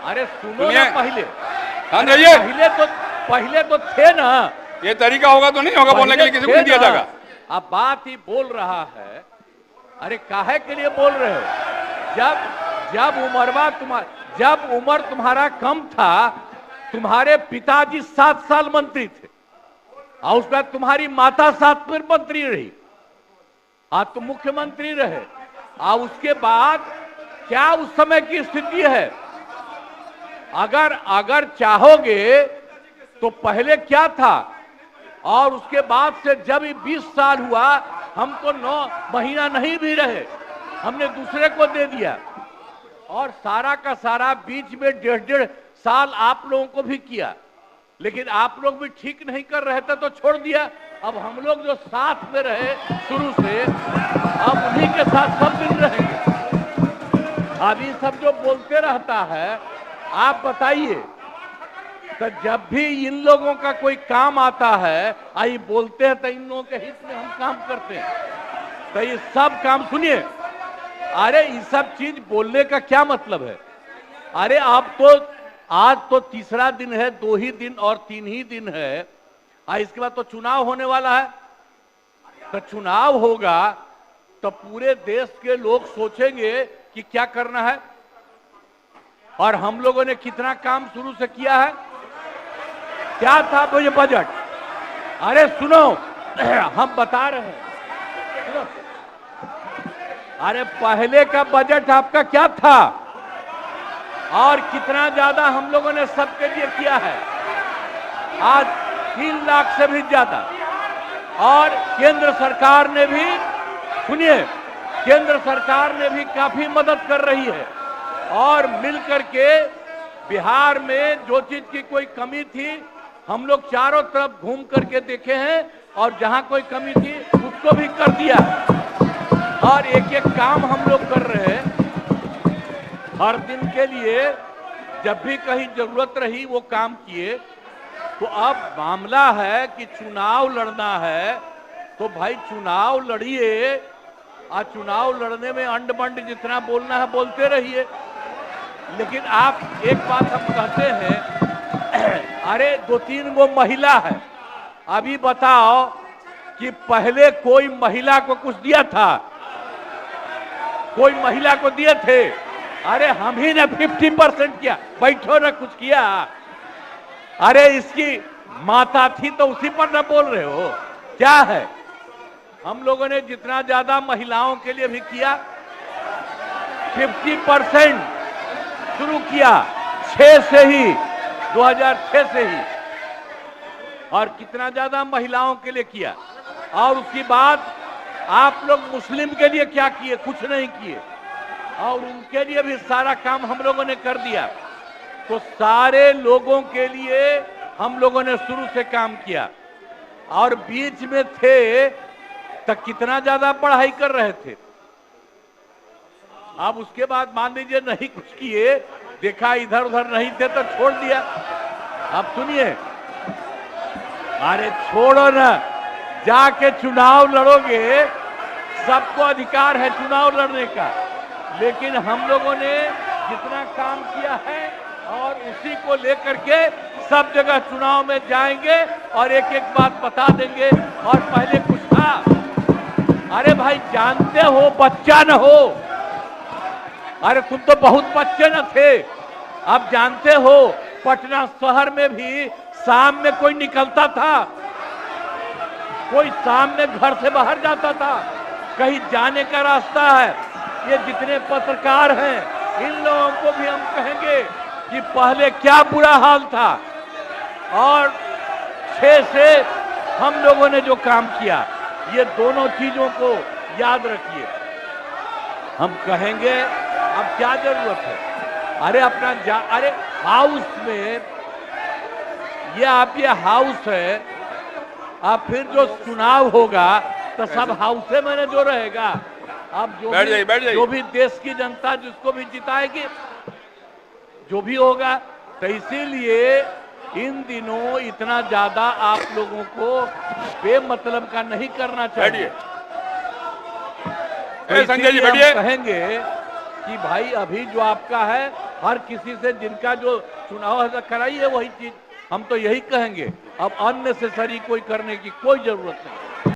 अरे सुनो ना, पहले तो थे ना। ये तरीका होगा तो नहीं होगा बोलने के लिए, किसी को नहीं दिया जाएगा। अब बात ही बोल रहा है। अरे काहे के लिए बोल रहे हो? जब उम्र तुम्हारा कम था, तुम्हारे पिताजी 7 साल मंत्री थे और उसके बाद तुम्हारी माता 7 फिर मंत्री रही, आज तुम मुख्यमंत्री रहे। और उसके बाद क्या उस समय की स्थिति है? अगर चाहोगे तो पहले क्या था और उसके बाद से जब 20 साल हुआ, हम तो 9 महीना नहीं भी रहे, हमने दूसरे को दे दिया। और सारा का सारा बीच में 1.5 साल आप लोगों को भी किया, लेकिन आप लोग भी ठीक नहीं कर रहे थे तो छोड़ दिया। अब हम लोग जो साथ में रहे शुरू से, अब उन्हीं के साथ सब दिन रहेंगे। अभी सब जो बोलते रहता है, आप बताइए, तो जब भी इन लोगों का कोई काम आता है, आई बोलते हैं तो इन लोगों के हित में हम काम करते हैं। तो ये सब काम सुनिए, अरे ये सब चीज बोलने का क्या मतलब है? अरे आप तो आज तो तीसरा दिन है, 2 ही दिन और 3 ही दिन है, इसके बाद तो चुनाव होने वाला है। तो चुनाव होगा तो पूरे देश के लोग सोचेंगे कि क्या करना है, और हम लोगों ने कितना काम शुरू से किया है। क्या था वो ये बजट? अरे सुनो, हम बता रहे हैं, सुनो। अरे पहले का बजट आपका क्या था और कितना ज्यादा हम लोगों ने सबके लिए किया है? आज 3 लाख से भी ज्यादा। और केंद्र सरकार ने भी, सुनिए, केंद्र सरकार ने भी काफी मदद कर रही है। और मिलकर के बिहार में जो चीज की कोई कमी थी, हम लोग चारों तरफ घूम करके देखे हैं, और जहां कोई कमी थी उसको भी कर दिया। और एक एक काम हम लोग कर रहे हैं हर दिन के लिए। जब भी कहीं जरूरत रही वो काम किए। तो अब मामला है कि चुनाव लड़ना है, तो भाई चुनाव लड़िए, और चुनाव लड़ने में अंड बंड जितना बोलना है बोलते रहिए। लेकिन आप एक बात हम कहते हैं, अरे 2-3 वो महिला है, अभी बताओ कि पहले कोई महिला को कुछ दिया था? कोई महिला को दिए थे? अरे हम ही ने 50% किया, बैठो ना, कुछ किया? अरे इसकी माता थी तो उसी पर ना बोल रहे हो? क्या है? हम लोगों ने जितना ज्यादा महिलाओं के लिए भी किया, 50% शुरू किया 6 से ही, 2006 से ही। और कितना ज्यादा महिलाओं के लिए किया। और उसके बाद आप लोग मुस्लिम के लिए क्या किए? कुछ नहीं किए। और उनके लिए भी सारा काम हम लोगों ने कर दिया। तो सारे लोगों के लिए हम लोगों ने शुरू से काम किया। और बीच में थे तो कितना ज्यादा पढ़ाई कर रहे थे। अब उसके बाद मान लीजिए नहीं कुछ किए, देखा इधर उधर नहीं थे तो छोड़ दिया। अब सुनिए, अरे छोड़ो ना, जाके चुनाव लड़ोगे, सबको अधिकार है चुनाव लड़ने का। लेकिन हम लोगों ने जितना काम किया है और उसी को लेकर के सब जगह चुनाव में जाएंगे और एक एक बात बता देंगे। और पहले कुछ था, अरे भाई जानते हो, बच्चा न हो, अरे तुम तो बहुत बच्चे न थे। अब जानते हो पटना शहर में भी शाम में कोई निकलता था, कोई शाम में घर से बाहर जाता था, कहीं जाने का रास्ता है। ये जितने पत्रकार हैं, इन लोगों को भी हम कहेंगे कि पहले क्या बुरा हाल था। और 6 से हम लोगों ने जो काम किया, ये दोनों चीजों को याद रखिए। हम कहेंगे अब क्या जरूरत है? अरे अपना अरे हाउस में, ये हाउस है, अब फिर जो चुनाव होगा तो सब हाउसे में जो रहेगा। अब जो भी देश की जनता जिसको भी जिताएगी, जो भी होगा। तो इसीलिए इन दिनों इतना ज्यादा आप लोगों को बेमतलब का नहीं करना चाहिए। संजय जी बैठिए। कहेंगे कि भाई अभी जो आपका है हर किसी से जिनका जो चुनाव है कराइए वही चीज। हम तो यही कहेंगे, अब अननेसेसरी कोई करने की कोई जरूरत नहीं।